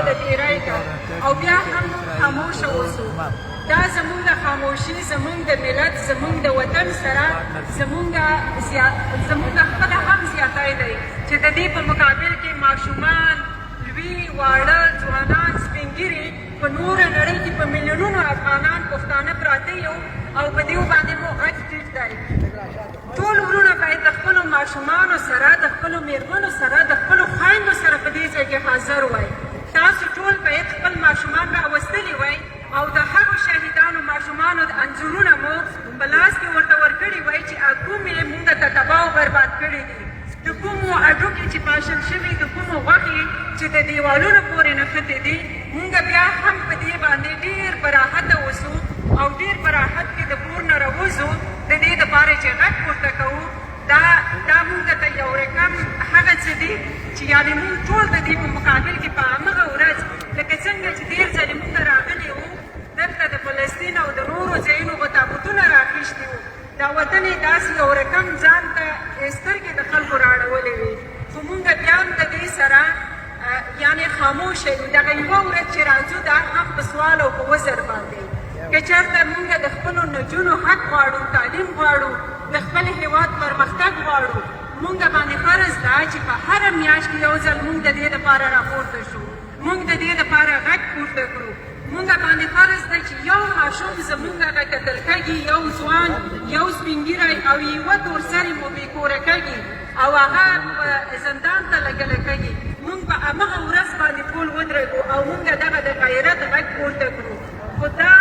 د تېرۍ ده او بیا هم موږ خاموشه اوسو. دا زموږ د خاموشي زموږ د ملت زموږ د وطن سره زموږ خپله هم زیاتی دی چې د دې په مقابل کې ماشومان لوی واړه ځوانان سپین ږیري په نوره نړۍ کې په میلیونونو افغانان پښتانه پراته یو او په دې باندې مو غږ ټیټ دی. ټول وروڼه باید د خپلو ماشومانو سره د خپلو میرمنو سره د خپلو خویندو سره په دې ځای کې حاضر وای. تاسو ټول باید خپل ماشومان راوستلي وای او د هغو شهیدانو ماشومانو د انځورونه مو په لاس کې ورته ورکړي وای چې کومې موږ ته تباه او برباد کړي دي، د کومو هډوکي چې پاشل شوي، د کومو غوښې چې د دیوالونو پورې نښتې دي. موږ بیا هم په دې باندې ډېر په راحته اوسو او ډېر په راحت کې د کور نه راوځو د دې دپاره چې غږ پورته کوو. دا موږ ته یو رقم هغه څه دي چې یعنې موږ ټول د دې په مقابل کې په همغه ورځ لکه څنګه چې ډېر ځلې موږ ته راغلي وو دلته د فلسطین او د نورو ځایونو به تابوتونه راخیستي وو، دا وطن یې داسې یو رقم ځان ته سترګې د خلکو رااړولې وې. خو موږ بیا هم د دې سره یعنې خاموشه یو. دغه یوه ورځ چې راځو دا هم په سوال او په وزر باندې که چېرته موږ د خپلو نجونو حق غواړو، تعلیم غواړو، د خپل هېواد پرمختګ غواړو، موږ باندې فرض ده چې په هره میاشت کې یو ځل موږ د دې دپاره راپورته شو، موږ د دې دپاره غږ پورته کړو. موږ باندې فرض ده چې یو ماشوم زموږ هغه کتل کېږي، یو ځوان، یو سپین ږیری او یوه تور سري مو بې کوره کېږي او هغه په زندان ته لګلی کېږي. موږ په همغه ورځ باندې ټول ودرېږو او موږ دغه د غیرت غږ پورته کړو. خو دا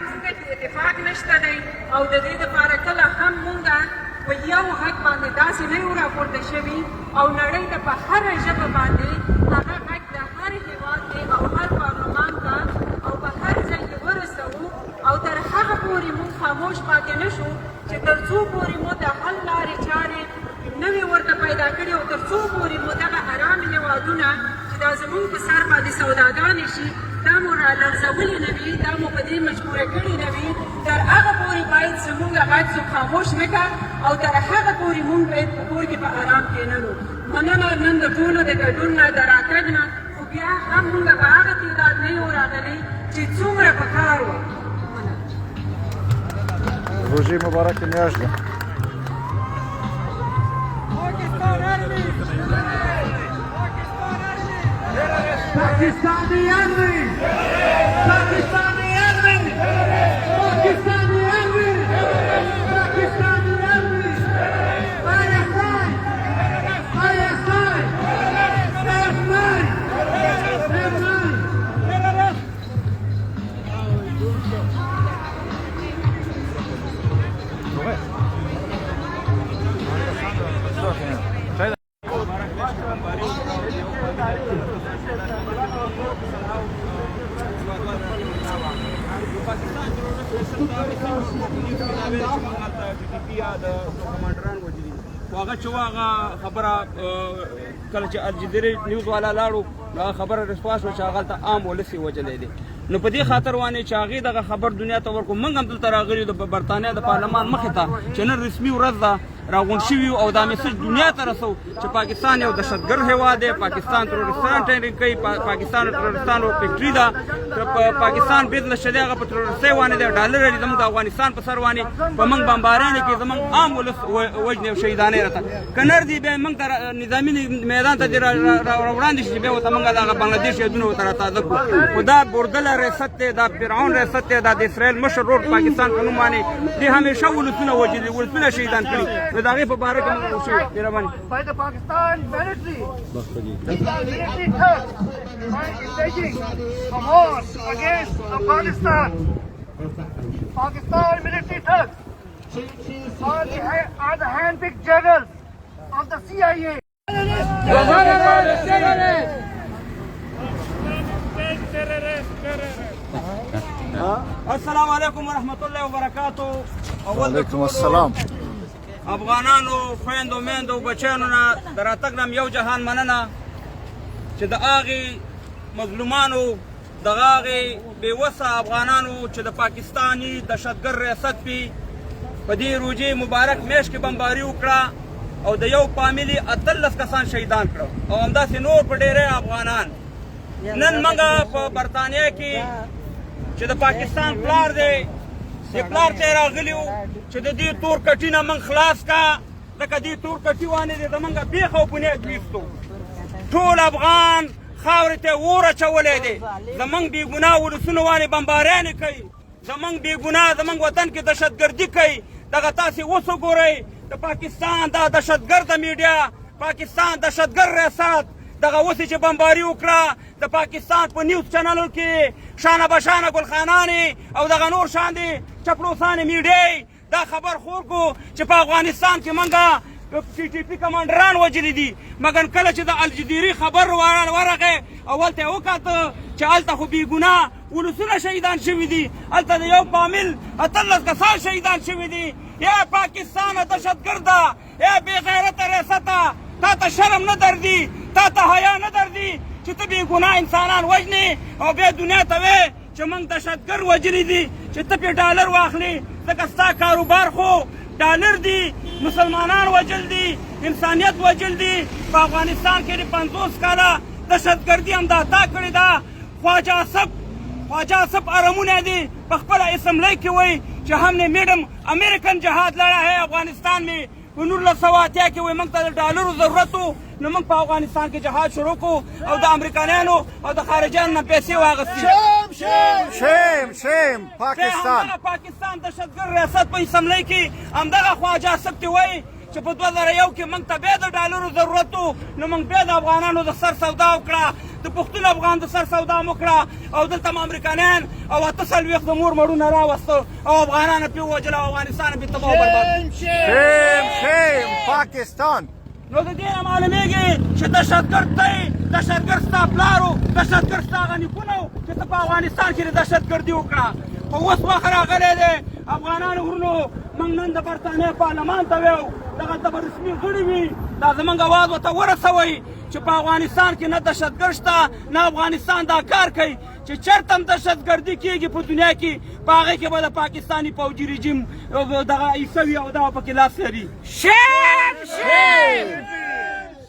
موږ کې اتفاق نشته دی او د دې دپاره کله هم موږ په یو غږ باندې داسې نه یو راپورته شوي او نړۍ ته په هره ژبه باندې هغه غږ د هر هېواد کې او هر پارلمان ته او په هر ځای کې ورسوو او تر هغه پورې موږ خاموش پاتې نه شو چې تر څو پورې مو د حل لارې چارې نوې ورته پیدا کړي او تر څو پورې مو دغه ارام هېوادونه چې دا زموږ په سر باندې سوداګانې شي دا مو رالړزولي نه وي، دا مو په دې مجبوره کړي نه وي، تر هغه پورې باید زموږ غږ څوک خاموش نه کړه او تر هغه پورې موږ باید په کور کې په ارام کښېنلو. مننه نن د ټولو د ګډون نه د راتګ نه، خو بیا هم موږ په هغه تعداد نه یو راغلي چې څومره پکار وه. روژې مبارکه میاشت ده. Pakistani Army! Pakistani Army! Pakistani Army! Pakistani Army! Fire side! Fire side! Stand by! Stand by! هغه چې هغه خبره کله چې الجزیرې نیوز والا لاړو هغه خبره رسپاس و چې هغلته عام ولس یې وژلی دی. نو په دې خاطر وانې چې هغې دغه خبر دنیا ته ورکړو. موږ هم دلته راغلي د برطانیه د پارلمان مخې ته چې نن رسمي ورځ ده راغونډ شوي یو او دا میسج دنیا ته رسو چې پاکستان یو دهشتګرد هېواد دی، پاکستان تروریستان ټریننګ کوي، پاکستان تروریستانو فیکټري ده، پاکستان بزنس چې دی هغه په تروریستۍ وانې دی، ډالر لري زموږ د افغانستان په سر وانې په موږ بمبارانې کې زموږ عام ولس وژنې او شهیدانې راته که نر دي بیا موږ ته نظامي میدان ته دې راوړاندې شي چې بیا ورته موږ دغه بنګلادیش یادونه ورته راتازه کړو. خو دا بوردله ریاست دی، دا فرعون ریاست دی، دا د اسرائیل مشر ورور پاکستان په نوم باندې دې همیشه ولسونه وژلي، ولسونه شهیدان کړي. نو د هغې په باره کې موږ وشو مهرباني. By the Pakistan military. The military troops are engaging a war against Afghanistan. Pakistan military troops are the hand-picked generals of the CIA. السلام علیکم ورحمت الله وبرکاتو. وعلیکم السلام. افغانانو خویندو میندو بچیانو نه د راتګ نه یو جهان مننه چې د هغې مظلومانو د هغې بېوسه افغانانو چې د پاکستاني دهشتګرد ریاست پې په دې روژې مبارک میاشت کې بمباري وکړه او د یو فامیل 18 کسان شهیدان کړه او همداسې نور په ډېری افغانان نن منګه په برطانیه کې چې د پاکستان پلار دی دې پلار ته یې راغلي وو چې د دې تور کټي نه موږ خلاص کا ځکه دې تور کټي وانې دی زمونږ بیخ او بنیاد ویستو ټول افغان خاورې ته اور اچولی دی زمونږ بېګناه ولسونه وانې بمباریانې کوي زمونږ بېګناه زمونږ وطن کې دهشتګردي کوي دغه تاسې اوس وګورئ د پاکستان دا دهشتګرده میډیا پاکستان دهشتګرد ریاست دغه اوس چې بمباري وکړه د پاکستان په نیوز چینلو کې شانه بشانه ګلخانانې او دغه نور شاندې چپړوسانې میډیای دا خبر خور کو چې په افغانستان کې منګه ټي ټي پي کمانډران وژلي دي مګر کله چې د الجزیرې خبر ورغی اول ته یې وکاته چې هلته خو بېګناه ولسونه شهیدان شوي دي هلته د یو فامیل 18 کسان شهیدان شوي دي یا پاکستان دهشتګرده یا بېغیرته ریاسته تا ته شرم نه دردي تا ته حیا نه دردي چې ته بېګناه انسانان وژنې او بیا دنیا ته وې چې موږ دهشتګرد وژلي دي چې ته پرې ډالر واخلې ځکه ستا کاروبار خو ډالر دي مسلمانان وژل دي انسانیت وژل دي په افغانستان کې د 50 کاله دهشتګردي همدا تا کړې ده خواجه آصف ارمونه دي په خپله اسمبلی کې وایي چې هم نے میڈم امریکن جهاد لڑا ہے افغانستان میں 1980 کې وایي موږ ته د ډالرو ضرورت و نو موږ په افغانستان کې جهاد شروع کړو او د امریکایانو او د خارجیانو نه پیسې واخیستې شیم پاکستان پاکستان دهشتګرد ریاست په اسمبلی کې همدغه خواجه آصف ته وایي چې په 2001 کې موږ ته بیا د ډالرو ضرورت و نو موږ بیا د افغانانو د سر سودا وکړه د پښتون افغان د سر سودا مو کړه او دلته م امریکایان او 48 د مور مړونه راوسته او افغانان پرې ووژل او افغانستان پرې تباه او برباد شیم پاکستان نو د دې نه معلومېږي چې دهشتګرد ته یې دهشتګرد ستا پلار و دهشتګرد ستا هغه نیکونه و چې ته په افغانستان کې د دهشتګردي وکړه خو اوس وخت راغلی دی افغانانو ورونو موږ نن د برطانیې پارلمان ته ویو دغلته به رسمي غړي وي دا زموږ اواز ورته ورسوئ چې په افغانستان کې نه دهشتګرد شته نه افغانستان دا کار کوي چې چېرته هم دهشتګردي کېږي په دنیا کې په هغې کې به د پاکستاني پوجي رژیم دغه عیسه وي او دغه پکې لاس لري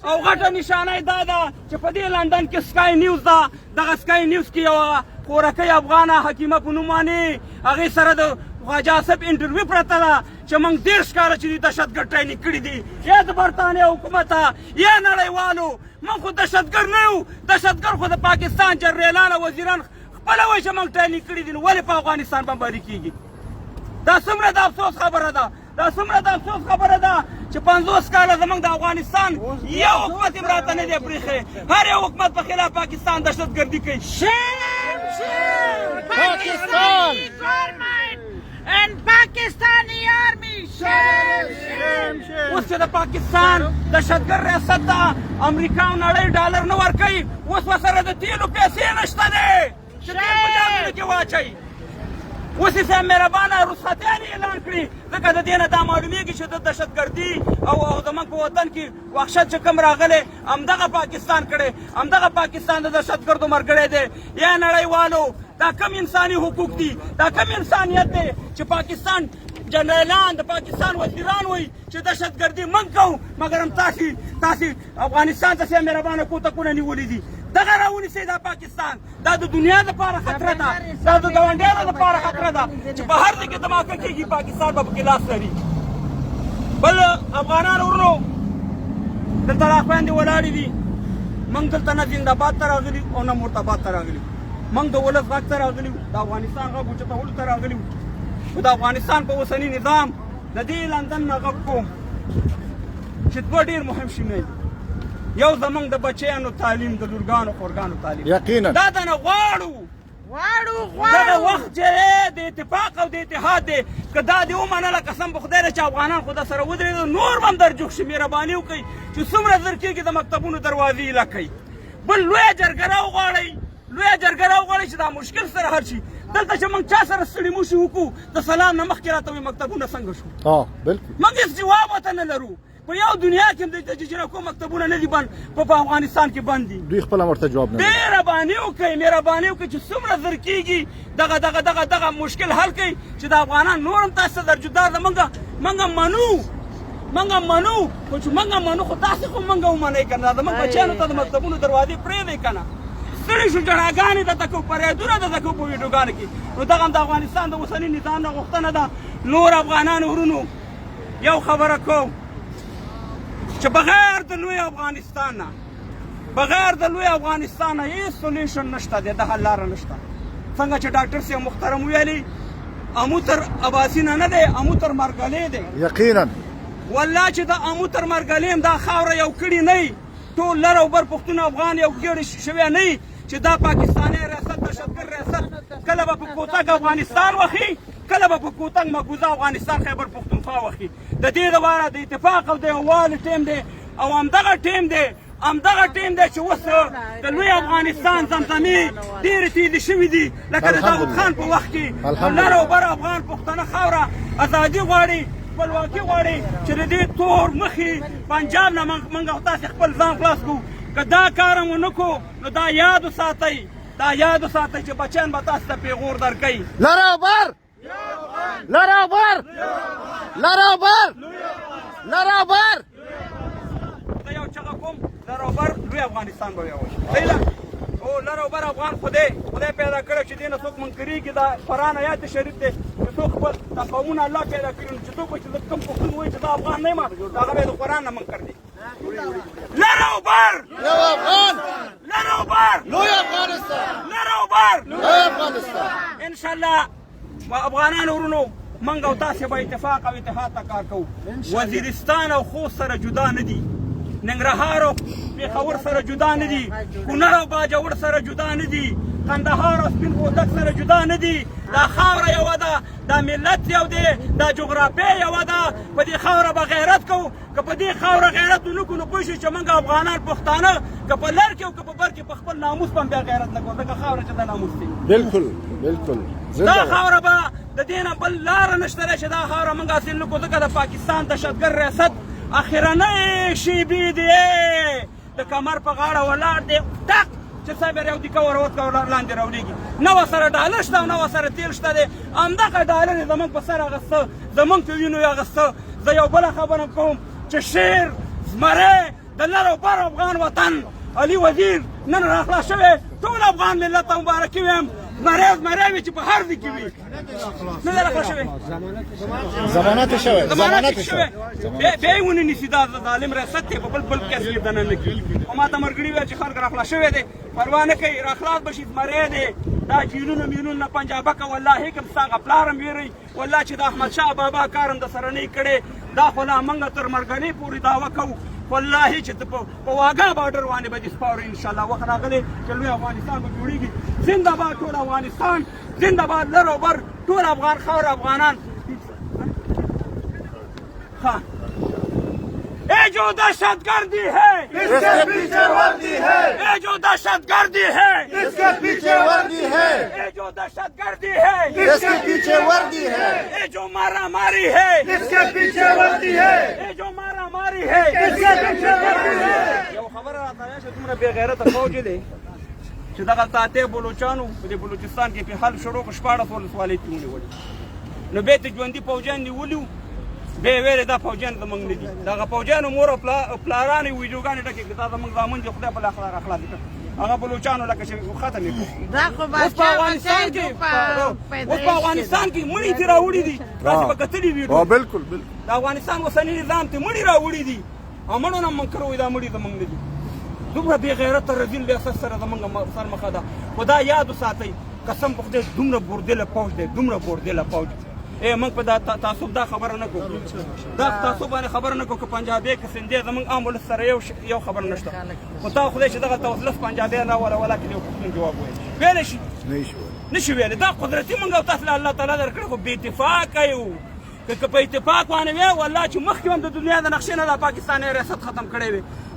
او غټه نشانه یې دا ده چې په دې لندن کې سکای نیوز ده دغه سکای نیوز کې یوه کورکۍ افغانه حکیمه په نوم باندې هغې سره د خواجه آصف انټرویو پرته ده چې موږ 10 کاله چې دي دهشتګرد ټرینینګ کړي دي یا د برطانیې حکومته یا نړیوالو موږ خو دهشتګرد نه یو دهشتګرد خو د پاکستان جنرالان او وزیران خپله وایي چې موږ ټرینینګ کړي دي نو ولې په افغانستان بمباري کېږي دا څومره د افسوس خبره ده دا څومره د افسوس خبره ده چې 50 کاله زموږ د افغانستان یو حکومت هم راته نه دی پرېښی هر یو حکومت په خلاف پاکستان دهشتګردي کوي پاکستان and Pakistani army اوس چې د پاکستان دهشتګرد ریاست ته امریکا او نړۍ ډالر نه ورکوي اوس ورسره د تیلو پیسې نشته دی چې تیل په جامونو کې واچوي اوس یې صاحب مهربانه رخصتیانې اعلان کړي ځکه د دې نه دا معلومېږي چې د دهشتګردي او زموږ په وطن کې وحشت چې کوم راغلی همدغه پاکستان کړی همدغه پاکستان د دهشتګردو ملګری دی یا نړیوالو دا کم انساني حقوق دي دا کم انسانیت دی چې پاکستان جنرالان د پاکستان وزیران وایي چې دهشتګردي موږ کوو مګر هم تاسې افغانستان ته صاحب مهربانه کوتکونه نیولي دي دغه راونیسئ دا پاکستان دا د دنیا دپاره خطره ده دا د ګاونډیانو دپاره خطره ده چې په هر ځای کې دماکه کېږي پاکستان به پکې لاس لري بل افغانان ورونو دلته را خویندې ولاړې دي موږ دلته نه زندهباد ته راغلي او نه مرتباد ته راغلي موږ د ولس غږ ته راغلي وو د افغانستان غږ اوچتولو ته راغلي وو خو د افغانستان په اوسني نظام د دې لندن نه غږ کوم چې دوه ډېر مهم شیونه دي یو زموږ د بچیانو تعلیم د لورګانو خورګانو تعلیم یقینا دا د نه غواړو دغه وخت چې د اتفاق او د اتحاد دی که دا دې ومنله قسم په خدای دی چې افغانان خو سره ودرېدل نور به هم درجوښ شي مهرباني وکړئ چې څومره زر کېږي د مکتبونو دروازې ایله کوي بل لویه جرګه راوغواړئ چې دا مشکل سره حل شي دلته چې موږ چا سره ستړي موشي وکړو د سلام نه مخکې راته وایي مکتبونه څنګه شو بالکل موږ هېڅ جواب ورته نه لرو په یو دنیا کې هم د ججرکو مکتبونه نه دي بند په افغانستان کې بند دي دوی خپله ورته جواب نه لري مهرباني وکړئ چې څومره زر کېږي دغه مشکل حل کړئ چې د افغانان نور هم تاسو ته درجودار ده موږ منو خو چې موږ منو خو تاسې خو موږ ومنئ که نه زموږ بچیانو ته د مکتبونو دروازې پرېږدئ که نه ستړي شو جړاګانې درته کوو پرېدونه درته کوو په ویډیوګانو کې نو دغه هم د افغانستان د اوسني نظام نه غوښتنه ده نور افغانانو ورونو یو خبره کوم چې بغیر د لوی افغانستان نه بغیر د لوی افغانستان نه هېڅ سولیوشن نشته دی د حل لاره نشته څنګه چې ډاکټر صاحب محترم ویلي امو تر اباسي نه دی امو تر مرګلې دی یقینا والله چې د امو تر مرګلې هم دا خاوره یو کړي نه ټول لر او بر پښتون افغان یو ګېډې شوی نه چې دا پاکستاني ریاست دهشتګرد ریاست کله به په کوتک افغانستان وخي کله به په کوتک مقبوضه افغانستان خیبر پښتونخوا وخي د دې لپاره د اتفاق او د یووالي ټیم دی او همدغه ټیم دی چې اوس د لوی افغانستان زمزمې ډېرې تېزې شوي دي لکه د داود خان په وخت کې لر او بر افغان پښتانه خاوره ازادي غواړي خپلواکي غواړي چې د دې تور مخې پنجاب نه موږ او تاسې خپل ځان خلاص کړو که دا کار هم ونه کړو نو دا یاد وساتئ چې بچیان به تاسو ته پیغور درکوي لر او بر لر او بر لر او بر لر او بر زه یو چغه کوم لر او بر لوی افغانستان به ویاوړي صحیح ده او لر او بر افغان خدای پیدا کړی چې دې نه څوک منکرېږي دا قرآن آیات شریف دی چې څوک خپل دا قومونه الله پیدا کړي نو چې څوک چې کوم پښتون وایي چې دا افغان نه یم هغه به د قرآن نه منکر دی لر او بر یو افغان لر او بر لوی افغانستان لر او بر لوی افغانستان انشاءالله افغانانو ورونو موږ او تاسې به اتفاق او اتحاد ته کار کوو وزیرستان او خوست سره جدا نه دي ننګرهار او پېښور سره جدا نه دي کونړ او باجوړ سره جدا نه دي قندهار او سپین بولدک سره جدا نه دي دا خاوره یوه ده دا ملت یو دی دا جغرافیه یوه ده په دې خاوره به غیرت کوو که په دې خاوره غیرت ونه کړو نو پوه شئ چې موږ افغانان پښتانه که په لر کې او که په بر کې په خپل ناموس به هم بیا غیرت نه کوو ځکه خاوره چې دا ناموس دی بالکل دا خاوره به د دې نه بل لاره نشته دی چې دا خاوره موږ حاصل نه کړو ځکه د پاکستان دهشتګرد ریاست اخرنۍ شیبې دی د کمر په غاړه ولاړ دی ټک چې صابر یو دیکه وروت لاندې راولېږي نه ورسره ډالر شته او نه ورسره تیل شته دی همدغه ډالر یې زموږ په سر اخیسته زموږ په وینو یې اخیسته زه یو بله خبره کوم چې شیر زمری د لر او بر افغان وطن علي وزیر نن راخلاص شوی ټول افغان ملت ته مبارکي وایم زمری وي چې په هر ځای کې وي نه دی راخلاص شوی ضمانت شوی بیا یې ونه نیسي دا ظالم ریاست دی په بل کس کې دننه کړي او ما ته ملګري ویل چې خلک راخلاص شوی دی پروا نه کوي راخلاص به شي زمری دی دا جیلونه میلونه پنجابکه والله کوم ستا هغه پلار هم ویروي والله چې د احمدشاه بابا کار هم درسره نه یې کړی دا خو لا موږ تر مرګنۍ پورې دعوه کوو والله چې په واګا بارډر باندې به دې سپارو انشاءالله وخت راغلی چې لوی افغانستان به جوړېږي زنده باد ټول افغانستان زنده باد لر او بر ټول افغان خاوره افغانان اے جو دہشتگردی ہے اس کے پیچھے وردی ہے اے جو دہشتگردی ہے اس کے پیچھے وردی ہے اے جو دہشتگردی ہے اس کے پیچھے وردی ہے اے جو مارا ماری ہے اس کے پیچھے وردی ہے اے جو مارا ماری ہے اس کے پیچھے وردی ہے یو خبره راته چې دومره بې غیرته فوج دی چې دغلته اتې بلوچانو په دې بلوچستان کې په حل شروع په 14 ولسوالۍ کې ونیولې نو بیا ته ژوندي فوجیان نیولي وو بیا یې ویلې دا فوجیان زموږ نه دي دغه فوجیانو مور او پلارانو یې ویډیوګانې ډکې کړې دا زموږ زامن دي خدای په لاخ راخلاص کړه هغه بلوچانو لکه چې ختم یې کړو اوس په افغانستان کې مړي دي راوړي دي تاسې به کتلي ویډیو بالکل د افغانستان اوسني نظام ته مړي راوړي دي او مړو نه منکر وایي دا مړي زموږ نه دي دومره بې غیرته رذیل ریاست سره زموږ سر مخه ده خو دا یاد وساتئ قسم په خدای دومره بوردله پوج دی دومره بوردله پوج ای موږ په دا تعصب دا خبره نه کوو دا تعصب باندې خبره نه کوو که پنجابی که سندی زموږ عام ولس سره یو خبره نشته خو تا خدای چې دغلته اوس لس پنجابیان راوله ولکن یو پښتون جواب ویلی ویلی شي نشي ویلی دا قدرتي موږ او تاسو له الله تعالی درکړی خو بې اتفاقه یو که په اتفاق باندې وی والله چې مخکې هم د دنیا د نقشې نه دا پاکستاني ریاست ختم کړی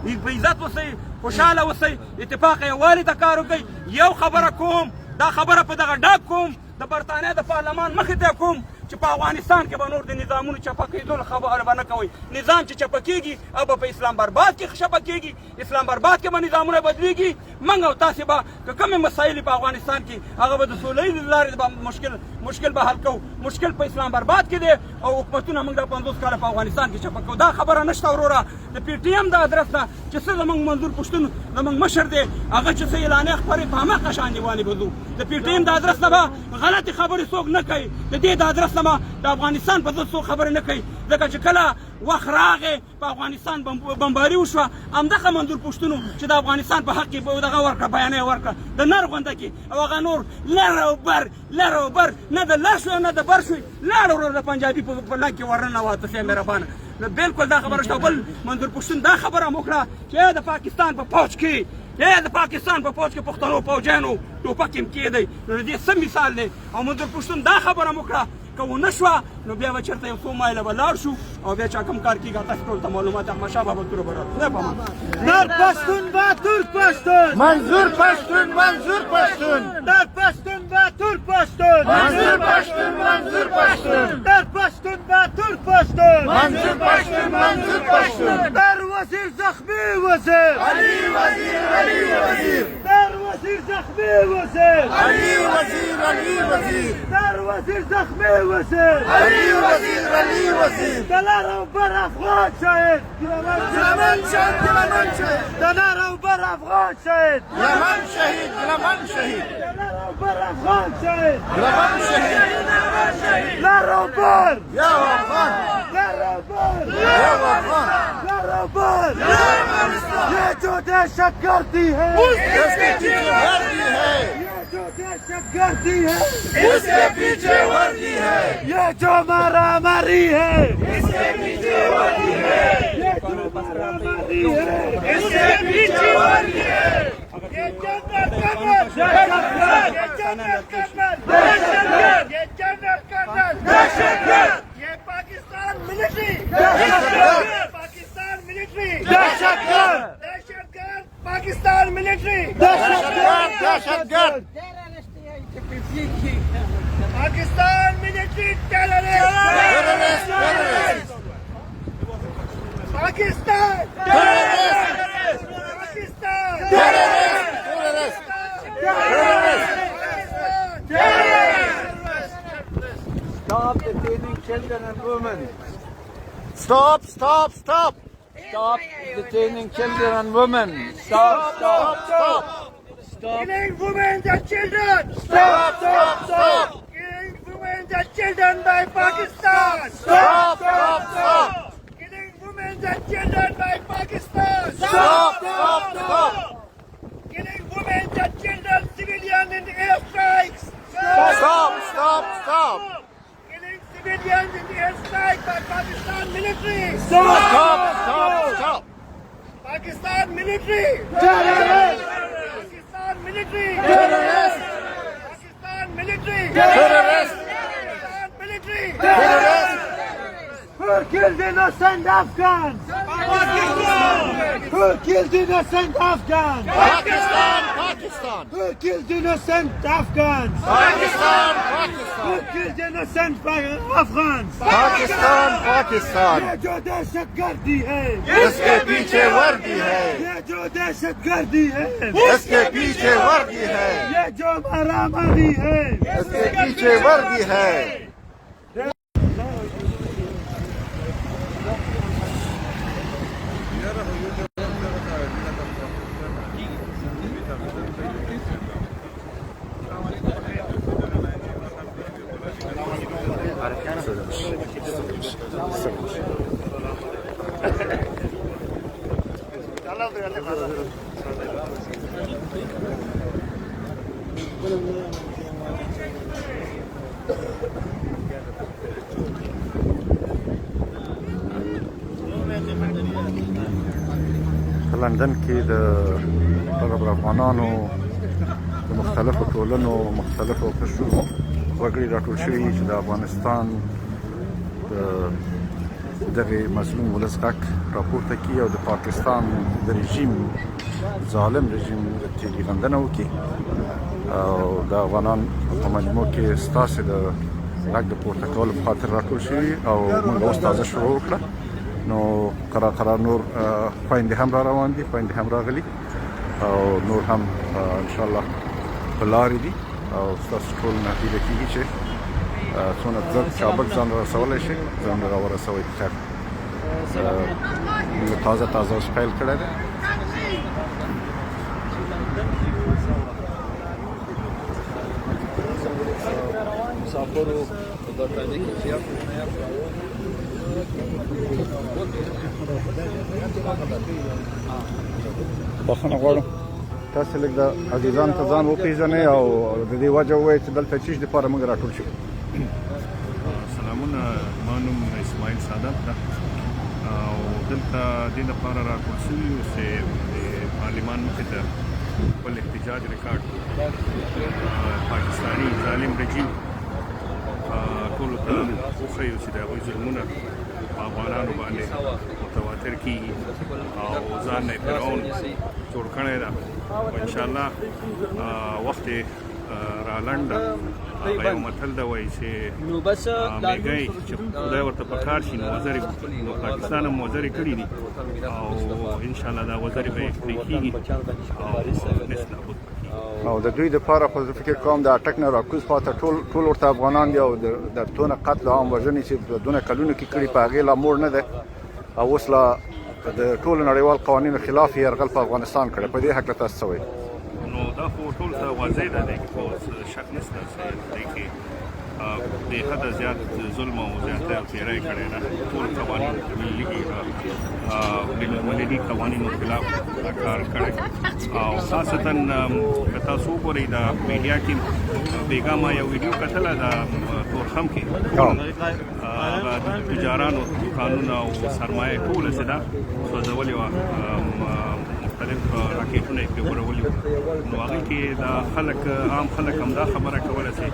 وي په عزت اوسئ خوشحاله اوسئ اتفاق یووالي ته کار وکړئ یو خبره کوم دا خبره په دغه ډاګ کوم د برطانیه د پارلمان مخې ته کوم چې په افغانستان کې به نور د نظامونو چپه کېدلو خبره به نه کوئ. نظام چې چپه کېږي هغه به په اسلام آباد کې چپه کېږي. اسلام آباد کې به نظامونه بدلېږي. موږ او تاسې به که کومې مسایل په افغانستان کې هغه به د سولې له لارې به مشکل به حل کوو. مشکل په اسلام آباد کې دی او حکومتونه موږ د 50 کاله په افغانستان کې چپه کوو. دا خبره نشته وروره. د پی ټي ایم د ادرس نه چې څه زموږ منظور پښتون زموږ مشر دی هغه چې څه اعلانیې خپرې په هماغه شان دیوانې به ځو. د پی ټي ایم د ادرس نه به غلطې خبرې څوک نه کوي. د دې د ادرس نه به د افغانستان په ضد څوک خبرې نه کوي. ځکه چې کله وخت راغی په افغانستان بمباري وشوه همدغه منظور پښتونو چې د افغانستان په حق کې دغه ورکړه بیانیه ورکړه د نر غونډه کې او هغه نور لر او بر نه د لر شوی نه د بر شوی لاړ ورور د پنجابي په لنګ کې ورننوته سي مهربانه. نو بالکل دا خبره شته. بل منظور پښتون دا خبره هم وکړه چې د پاکستان په فوج کې د پاکستان په فوج کې پښتنو فوجیانو ټوپک هم کېدی. نو د دې څه مثال دی. او منظور پښتون دا خبره هم وکړه که ونه شوه نو بیا به چېرته یو څو مایله به لاړ شو او بیا چا کوم کار کېږي تاسو ټول ته معلومات احمدشاه بابا توره به نر پښتون به تور پښتون منظور پښتون منظور پښتون نر پښتون به تور پښتون منظور پښتون منظور پښتون نر پښتون به تور پښتون منظور پښتون منظور پښتون در وزیر زخمی وزیر علي وزیر در وزیر زخمی وزیر علي وزیر در وزیر زخمی وزیر علي وزیر دلار او بر افغان شهید یمن شهید دلار او بر افغان شهید یمن شهید دلار او بر افغان شهید یمن شهید دلار او بر یا افغان ये जो दहशतगर्दी है उसके पीछे वर्दी है ये जो दहशतगर्दी है उसके पीछे वर्दी है ये जो मारामारी है इसके पीछे वर्दी है ये जो मारामारी है इसके पीछे वर्दी है ये जनरल दहशतगर्द ये पाकिस्तान मिलिट्री दहशतगर्द पाकिस्तान मिलिट्री दहशतगर्द Pakistan military terrorist Pakistan Stop detaining children and women. Stop Detaining children and women. Stop. Killing women and children. Stop. Killing women and children by Pakistan. Stop. Killing women and children by Pakistan. Stop. Killing women and children, civilians in airstrikes. Stop. Killing civilians in airstrikes by Pakistan military. Stop. Pakistan military. Terrorists. Pakistan military. Terrorists. Pakistan military. Terrorists. Pakistan military. Terrorists. Who killed innocent Afghans? Who killed innocent Afghans? Pakistan. Who killed innocent Afghans? Pakistan. Who killed innocent Afghans? Pakistan. ये जो दहशतगर्दी है इसके पीछे वर्दी है ये जो दहशतगर्दी है इसके पीछे वर्दी है ये जो मारामारी है इसके पीछे वर्दी है لندن کې د افغانانو د مختلفو ټولنو مختلفو قشرونو وګړي راټول شوي چې د افغانستان د دغه مظلوم ولس غږ راپورته کړي او د پاکستان د رژیم ظالم رژیم تیری غندنه وکړي او د افغانان په مجموع کې ستاسې د غږ د پورته کولو په خاطر راټول شوي او موږ اوس تازه شروع وکړه. نو قرار نور خویندې هم را روان دي، خویندې هم راغلي او نور هم انشاءالله په لارې دي او ستاسو ټول نه هیله کېږي چې څونه زر کابل ځان رسولی شي ځان را ورسوئ په خیر. موږ تازه اوس پیل کړی دی. مسافرو برطانیې کې زیات بخښنه غواړم تاسو لږ د عزیزان ته ځان وپېژنئ او د دې وجه ووایئ چې دلته چیش دپاره موږ راټول شو. سلامونه، ما نوم اسماعیل سعادت ده او دلته دې لپاره راټول شوي یو چې د پارلمان مخې ته خپل احتجاج ریکارډ پاکستاني ظالم رژیم ټولو ته وښیو چې د هغوی ظلمونه په افغانانو باندې متواتر کېږي او ځان نه یې فرعون جوړ کړی ده. انشاءالله وخت یې رالنډ ده. هغه یو متل ده وایي چې میږی چې خدای ورته په کار شي نو وزرې وکړي. نو پاکستان هم وزرې کړي دي او انشاءالله دا وزرې به یې پرې کېږي او نس نابود او د دوی دپاره خو زه فکر کوم د اټک نه راکوز خواته ټول ورته افغانان دي او د دونه قتل او عام وژنې چې په دونه کلونو کې کړي په هغې لا موړ نه دی او اوس لا د ټولو نړیوال قوانینو خلاف یې یرغل په افغانستان کړی. په دې هکله تاسو څه وایئ؟ نو دا خو ټول ته واضح ده دی خو شک نشته چې دی کې بې حده زیات ظلم او زیاتی او تېری کړی ده. ټول قوانین ملي قوانینو خلاف دا کار کړی او خاصتا که تاسو وګورئ د میډیا کې بېګا ما یو ویډیو کتله د تورخم کې هغه د تجارانو دوکانونه او سرمایه ټوله چې ده سوځولې وه، مختلف راکېټونه یې پرې غورولي وو. نو هغې کې د خلک عام خلک هم دا خبره کوله چې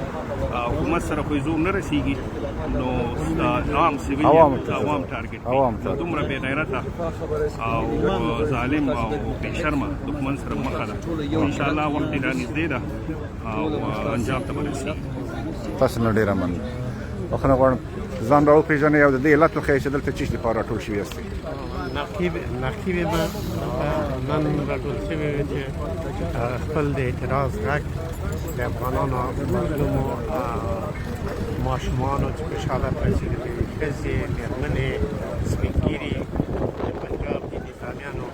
حکومت سره خو یې زور نه رسېږي نو عام سیویلیان عوام ټارګېټ کړي. دومره بې غیرته او ظالم او بې شرمه دښمن سره مخه ده. انشاءالله وخت یې را نږدې ده او انجام ته به رسېږي. تاسو نه ډېره مننه. بخښنه غواړم ځان را وپېژنئ او د دې علت وښیئ چې دلته چیش دپاره راټول شوي یاستئ. نقیب به نن راټول شوي وو چې خپل د اعتراض غږ د افغانانو مظلومو ماشومانو چې په شهادت رسېدلي دي، ښځې، مېرمنې، سپین ږیري، د پنجاب د نظامیانو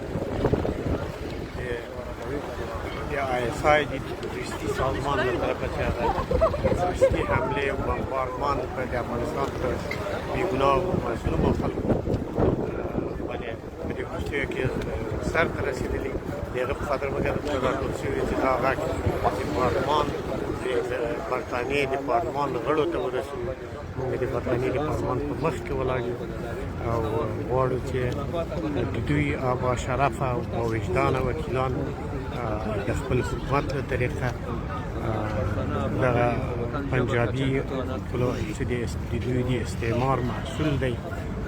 د ISI د تروریستي سازمان له طرفه چې هغه تروریستي حملې او بمبارمان په د افغانستان په بېګناه مظلومو خلکو په دې وروستیو کې سر ته رسېدلي د هغه په خاطر موږ دلته راټول شوي چې دا غږ د پارلمان د برطانیې د پارلمان غړو ته ورسوي. موږ د برطانیې د پارلمان په مخ کې ولاړ یو او غواړو چې د دوی با شرفه او با وجدانه وکیلان د خپل حکومت له طریقه دغه پنجابي چې د دوی د استعمار محصول دی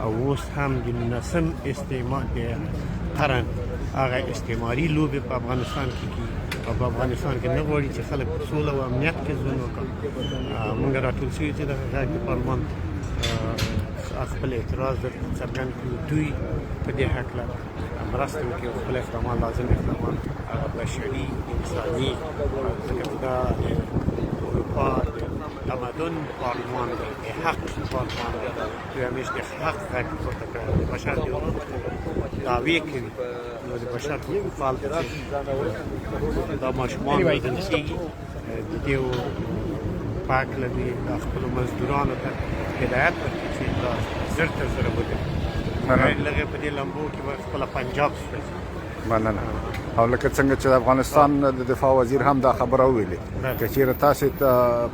او اوس هم د 19م استعمار د قرن هغه استعماري لوبې په افغانستان کې کېږي او په افغانستان کې نه غواړي چې خلک په سوله او امنیت کې ژوند وکړي. موږ راټول شوي چې دغه غږ د پارلمان خپل اعتراض درته څرګند کړو. دوی په دې هکله مرسته وکړي او خپل اقدامات لازم اقدامات هغه بشري انساني ځکه دا د اروپا د تمدن پارلمان دی، د حق پارلمان دی. دوی همیشه د حق غږ پورته کړی، د بشر د حقوقو دعوې کوي. نو د بشر حقوق هلته دا ماشومان وژل کېږي. د دې په هکله دوی خپلو مزدورانو ته هدایت ورکړي چې دا زر تر زره ودرېږي. لږې په دې لمبو کې به خپله پنجاب سوځي. مننه. او لکه څنګه چې د افغانستان د دفاع وزیر هم دا خبره وویلې که چېرې تاسې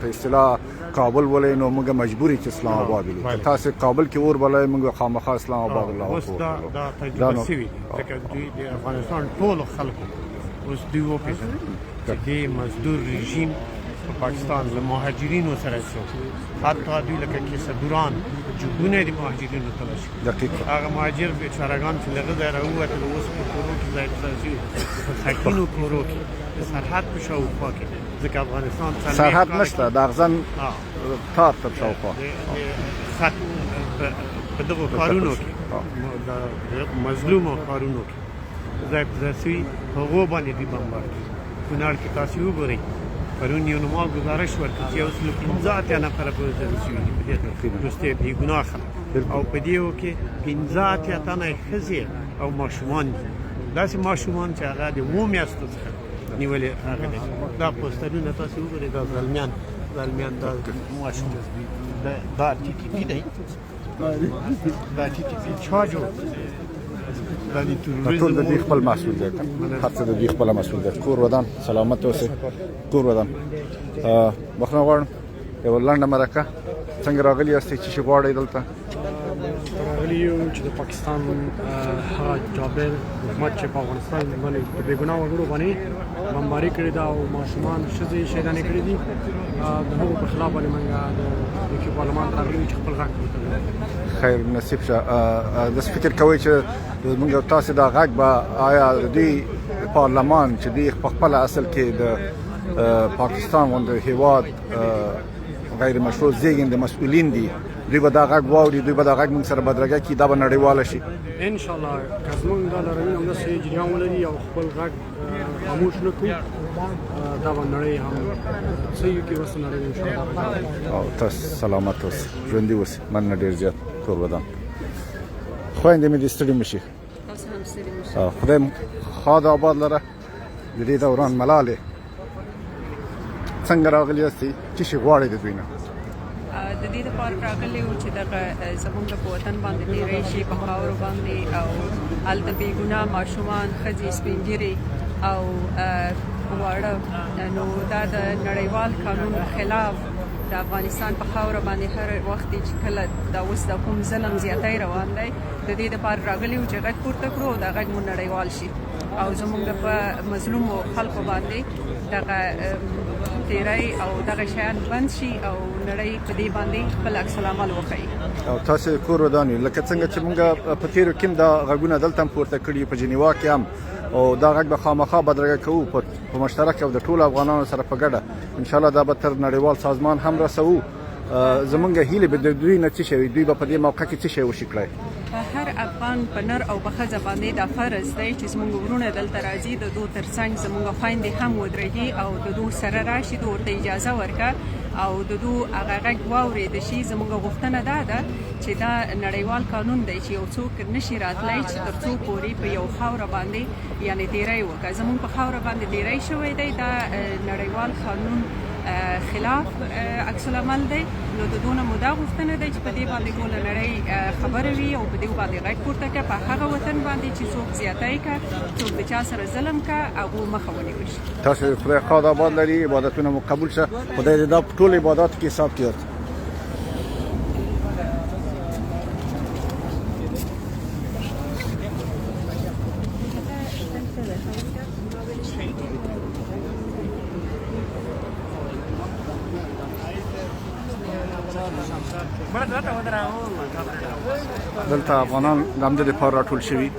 په اصطلاح کابل ولئ نو موږ مجبور یو چې اسلام آباد ولو. که تاسې کابل کې اور بلئ موږ خامخا اسلام آباد ولو. اوس دا تجربه شوي ځکه دوی د افغانستان ټولو خلکو اوس دوی وپېژني چې دې مزدور رژیم په پاکستان له مهاجرینو سره څه حتی دوی لکه کیسه‌دوران جوبونه د مهاجرینو تلل شي. هغه مهاجر بیچارهګان چې له هغه ځایه راووتل اوس په کورو کې ځای په ساکینو کورو کې د سرحد په شاوخوا کې ځکه افغانستان سرحد نشته د اغزن تار تر شاوخوا خط په دغو ښارونو کې د مظلومو ښارونو کې ځای په ځای سوي هغو باندې دوی بمبار کړي. کونړ کې تاسې وګورئ پرون یو نومال ګزارش ورکړي چې 115 اتیا نفره وژل شوي دي په دې وروستي بېګناه خلک او په دې کې 15 اتیا تنه ښځې او ماشومان دي. داسې ماشومان چې هغه د 7 میاشتو څخه نیولې راغلي. دا پوسټرونه تاسې وګورئ دا زلمیان دا ماشوم دا ټي ټي پي دی دا ټي ټي پي چا جوړ ټول د دوی خپل مسؤلیت هر څه د دوی خپل مسؤلیت. کور ودان سلامت اوسئ. کور ودان بخښنه غواړم یوه لنډه مرکه څنګه راغلي یاستئ چې غواړئ دلته راغلي یو چې د پاکستان هغه جابر حکومت چې په افغانستان باندې د بېګناه وګړو باندې بمباري کړې ده او ماشومان ښځې شهیدانې کړي دي د هغو په خلاف باندې موږ د پارلمان ته راغلي چې خپل غږ خیر نصیب شه. داسې فکر کوئ چې موږ تاسې دا غږ به آیا د دوی پارلمان چې دوی په خپل اصل کې د پاکستان غوندې هېواد غیر مشروع زېږنده مسؤلین دي دوی به دا غږ واوري دوی به دا غږ موږ سره بدرګه کړي دا به نړیواله شي انشاءالله که زموږ دا لارویان همداسې جریان ولري او خپل غږ خاموش نه کړو دا به نړۍ هم څه یو کې وروسته نړۍ انشاءالله. او تاسو سلامت اوسئ ژوندي اوسئ مننه ډېر زیات. کور ودان خویندې مې دې ستړي مه شي. خدای ښاد آباد لره. د دې دوران ملالې څنګه راغلي یاستئ څه شي غواړئ د دوی نه د دې لپاره راغلي وو چې دغه زموږ په وطن باندې تېری شي په خاورو باندې او هلته بېګناه ماشومان ښځې سپین ږیرې او واړه نو دا د نړیوال قانون خلاف د افغانستان په خاوره باندې هر وخت چې کله دا اوس د کوم ظلم زیاتی روان دی د دې لپاره راغلي وو چې غږ پورته کړو او دا غږ مو نړیوال شي او زموږ په مظلومو خلکو باندې دغه تیری او دغه شیان بند شي او نړۍ په دې باندې خپل عکس العمل وښیي. او تاسې کور ودان یو لکه څنګه چې موږ په تېرو کې هم دا غږونه دلته هم پورته کړي په جنیوا کې هم او دا غږ به خامخا بدرګه کوو په مشترک او د ټولو افغانانو سره په ګډه انشاءالله دا به تر نړیوال سازمان هم رسوو. زمونږ هیلې به د دوی نه څه شي دوی به په دې موقع کې څه شی وشي کړی هر افغان په نر او په ښځه باندې دا فرض دی چې زموږ وروڼه دلته راځي د دوی ترڅنګ زموږ خویندې هم ودرېږي او د دوی سره راشي د ورته اجازه ورکړه او د دوی هغه غږ واورېده شي. زموږ غوښتنه دا ده چې دا نړیوال قانون دی چې یو څوک نشي راتلی چې تر څو پورې په یو خاوره باندې یعنې تېری وکړه. زموږ په خاوره باندې تېری شوی دی دا نړیوال قانون خلاف عکس العمل دی نو د دوی نه مو دا غوښتنه دی چې په دې باندې ټوله نړۍ خبره وي او په دې باندې غږ پورته کړه په هغه وطن باندې چې څوک زیاتی کړه څوک د چا سره ظلم کړه هغو مخه ونیول شي. تاسو خدای ښاد آباد لري عبادتونه مو قبول شه خدای دې دا په ټولو عباداتو کې حساب کړي. دلته افغانان د همدې لپاره راټول شوي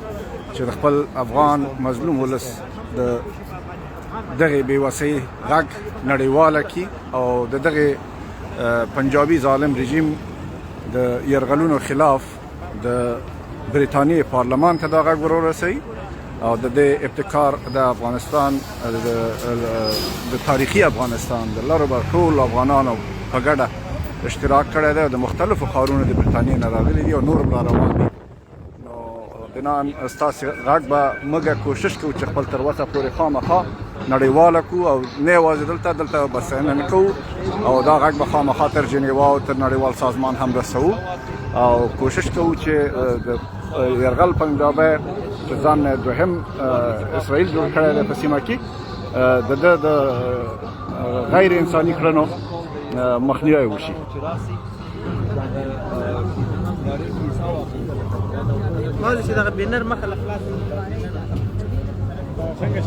چې د خپل افغان مظلوم ولس د دغې بېوسۍ غږ نړیواله کړي او د دغې پنجابي ظالم رژیم د یرغلونو خلاف د بریتانیې پارلمان ته دا غږ ورورسوي او د دې ابتکار د افغانستان د تاریخي افغانستان د لرو بر ټول افغانانو په ګډه اشتراک کړی دی د مختلفو ښارونو د بریتانیې نه راغلي دي او نور هم را روان دي. نو بناً ستاسې غږ به موږ کوشش کوو چې خپل تر وسه پورې خامخا نړیواله کړو او نه یوازې دلته بسنه نه کوو او دا غږ به خامخا تر جنیوا او تر نړیوال سازمان هم رسوو او کوشش کوو چې د یرغل پنجابی چې ځان دوهم اسرائیل جوړ کړی دی په سیمه کې د غیر انساني کړنو مخنیوی وشي. مالی چې دغه بینر مخه له خلاص څنګه